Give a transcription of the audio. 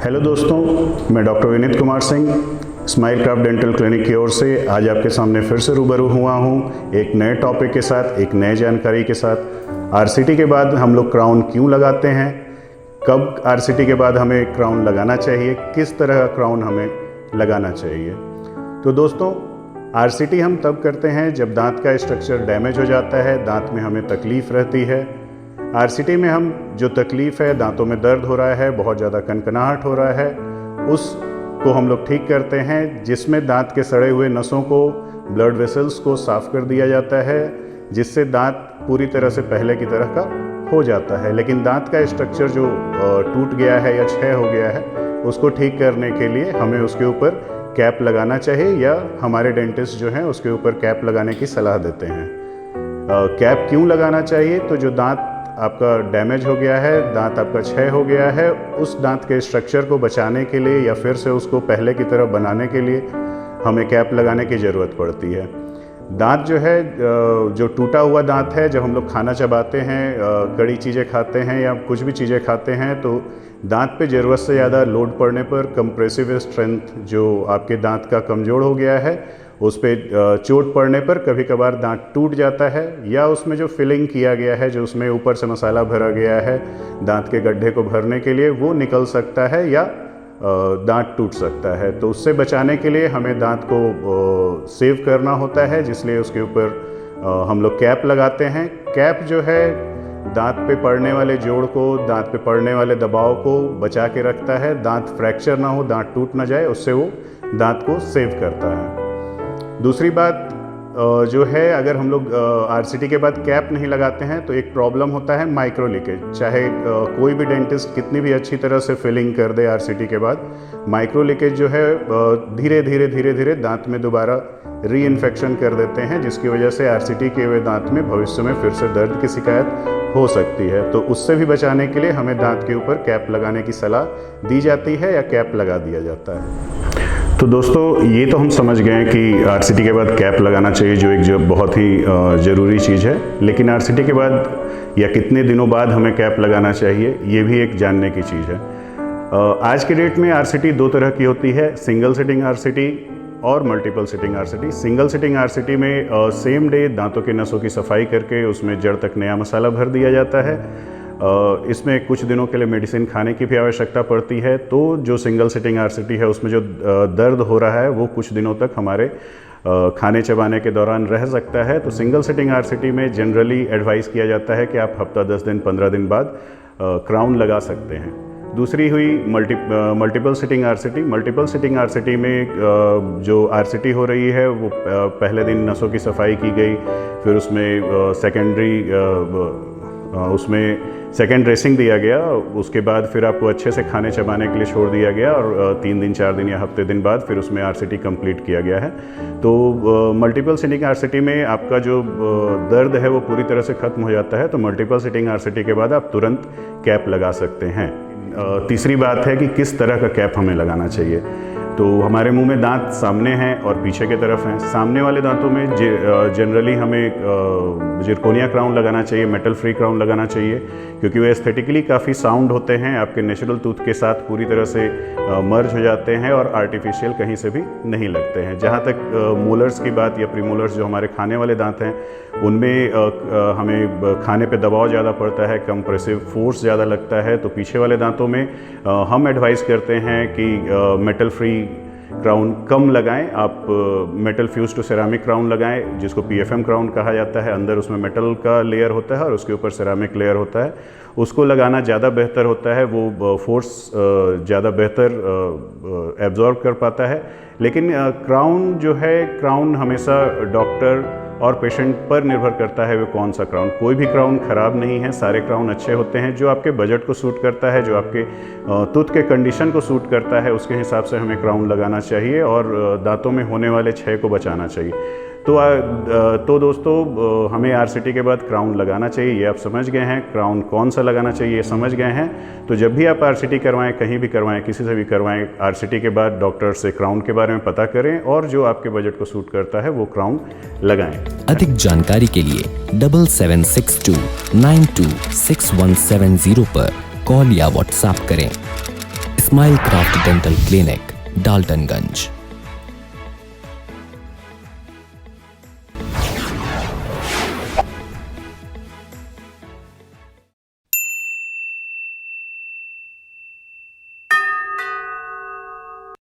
Hello दोस्तों, मैं doctor Vineet Kumar Singh smile craft dental clinic की ओर से आज आपके सामने फिर से रूबरू हुआ हूँ एक नए टॉपिक के साथ, एक नए जानकारी के साथ। आरसीटी के बाद हम लोग क्राउन क्यों लगाते हैं, कब आरसीटी के बाद हमें क्राउन लगाना चाहिए, किस तरह का क्राउन हमें लगाना चाहिए। तो दोस्तों, आरसीटी हम तब करते हैं जब दांत का स्ट्रक्चर डैमेज हो जाता है, दांत में हमें तकलीफ़ रहती है। आरसीटी में हम जो तकलीफ़ है, दांतों में दर्द हो रहा है, बहुत ज़्यादा कनकनाहट हो रहा है, उसको हम लोग ठीक करते हैं, जिसमें दांत के सड़े हुए नसों को, ब्लड वेसल्स को साफ़ कर दिया जाता है, जिससे दांत पूरी तरह से पहले की तरह का हो जाता है। लेकिन दांत का स्ट्रक्चर जो टूट गया है या क्षय हो गया है, उसको ठीक करने के लिए हमें उसके ऊपर कैप लगाना चाहिए, या हमारे डेंटिस्ट जो हैं उसके ऊपर कैप लगाने की सलाह देते हैं। कैप क्यों लगाना चाहिए? तो जो दांत आपका डैमेज हो गया है, दांत आपका क्षय हो गया है, उस दांत के स्ट्रक्चर को बचाने के लिए या फिर से उसको पहले की तरह बनाने के लिए हमें कैप लगाने की ज़रूरत पड़ती है। दांत जो है, जो टूटा हुआ दांत है, जब हम लोग खाना चबाते हैं, कड़ी चीज़ें खाते हैं या कुछ भी चीज़ें खाते हैं, तो दांत पे ज़रूरत से ज़्यादा लोड पड़ने पर कंप्रेसिव स्ट्रेंथ जो आपके दांत का कमज़ोर हो गया है, उस पर चोट पड़ने पर कभी कभार दांत टूट जाता है, या उसमें जो फिलिंग किया गया है, जो उसमें ऊपर से मसाला भरा गया है दांत के गड्ढे को भरने के लिए, वो निकल सकता है या दांत टूट सकता है। तो उससे बचाने के लिए हमें दांत को सेव करना होता है, जिसलिए उसके ऊपर हम लोग कैप लगाते हैं। कैप जो है दांत पे पड़ने वाले जोड़ को, दांत पे पड़ने वाले दबाव को बचा के रखता है, दांत फ्रैक्चर ना हो, दांत टूट ना जाए, उससे वो दांत को सेव करता है। दूसरी बात जो है, अगर हम लोग आरसीटी के बाद कैप नहीं लगाते हैं तो एक प्रॉब्लम होता है माइक्रो लीकेज। चाहे कोई भी डेंटिस्ट कितनी भी अच्छी तरह से फिलिंग कर दे आरसीटी के बाद, माइक्रो लीकेज जो है धीरे धीरे दांत में दोबारा री इन्फेक्शन कर देते हैं, जिसकी वजह से आरसीटी के हुए दांत में भविष्य में फिर से दर्द की शिकायत हो सकती है। तो उससे भी बचाने के लिए हमें दांत के ऊपर कैप लगाने की सलाह दी जाती है या कैप लगा दिया जाता है। तो दोस्तों, ये तो हम समझ गए कि आरसीटी के बाद कैप लगाना चाहिए, जो एक बहुत ही ज़रूरी चीज़ है। लेकिन आरसीटी के बाद या कितने दिनों बाद हमें कैप लगाना चाहिए, ये भी एक जानने की चीज़ है। आज के डेट में आरसीटी दो तरह की होती है, सिंगल सिटिंग आरसीटी और multiple sitting RCT. Single sitting RCT में सेम डे दांतों के नसों की सफाई करके उसमें जड़ तक नया मसाला भर दिया जाता है। इसमें कुछ दिनों के लिए मेडिसिन खाने की भी आवश्यकता पड़ती है। तो जो सिंगल सिटिंग आरसीटी है, उसमें जो दर्द हो रहा है वो कुछ दिनों तक हमारे खाने चबाने के दौरान रह सकता है। तो सिंगल सिटिंग आरसीटी में जनरली एडवाइस किया जाता है कि आप हफ्ता 10 दिन 15 दिन बाद क्राउन लगा सकते हैं। दूसरी हुई multiple sitting RCT. Multiple sitting RCT में जो आरसीटी हो रही है वो पहले दिन नसों की सफाई की गई, फिर उसमें सेकेंड ड्रेसिंग दिया गया, उसके बाद फिर आपको अच्छे से खाने चबाने के लिए छोड़ दिया गया, और 3 दिन 4 दिन या हफ्ते दिन बाद फिर उसमें आरसीटी कंप्लीट किया गया है। तो मल्टीपल सिटिंग आरसीटी में आपका जो दर्द है वो पूरी तरह से ख़त्म हो जाता है। तो मल्टीपल सिटिंग आरसीटी के बाद आप तुरंत कैप लगा सकते हैं। तीसरी बात है कि किस तरह का कैप हमें लगाना चाहिए। तो हमारे मुंह में दांत सामने हैं और पीछे की तरफ हैं। सामने वाले दांतों में जनरली हमें जिरकोनिया क्राउन लगाना चाहिए, मेटल फ्री क्राउन लगाना चाहिए, क्योंकि वो एस्थेटिकली काफ़ी साउंड होते हैं, आपके नेचुरल टूथ के साथ पूरी तरह से मर्ज हो जाते हैं और आर्टिफिशियल कहीं से भी नहीं लगते हैं। जहाँ तक मोलर्स की बात या प्रीमोलर्स, जो हमारे खाने वाले दांत हैं, उनमें हमें खाने पे दबाव ज़्यादा पड़ता है, कंप्रेसिव फोर्स ज़्यादा लगता है। तो पीछे वाले दांतों में हम एडवाइस करते हैं कि मेटल फ्री क्राउन कम लगाएं। आप metal fuse to ceramic crown लगाएं, जिसको पीएफएम क्राउन कहा जाता है। अंदर उसमें मेटल का लेयर होता है और उसके ऊपर सेरामिक लेयर होता है। उसको लगाना ज़्यादा बेहतर होता है, वो फोर्स ज़्यादा बेहतर एब्जॉर्ब कर पाता है। लेकिन क्राउन जो है, क्राउन हमेशा डॉक्टर और पेशेंट पर निर्भर करता है वो कौन सा क्राउन। कोई भी क्राउन ख़राब नहीं है, सारे क्राउन अच्छे होते हैं। जो आपके बजट को सूट करता है, जो आपके टूथ के कंडीशन को सूट करता है, उसके हिसाब से हमें क्राउन लगाना चाहिए और दांतों में होने वाले क्षय को बचाना चाहिए। तो दोस्तों, हमें आरसीटी के बाद क्राउन लगाना चाहिए, ये आप समझ गए हैं। क्राउन कौन सा लगाना चाहिए ये समझ गए हैं। तो जब भी आप आरसीटी करवाएं, कहीं भी करवाएं, किसी से भी करवाएं, आरसीटी के बाद डॉक्टर से क्राउन के बारे में पता करें और जो आपके बजट को सूट करता है वो क्राउन लगाएं। अधिक जानकारी के लिए 7762926170 पर कॉल या व्हाट्सएप करें। Smile craft dental clinic, Daltonganj.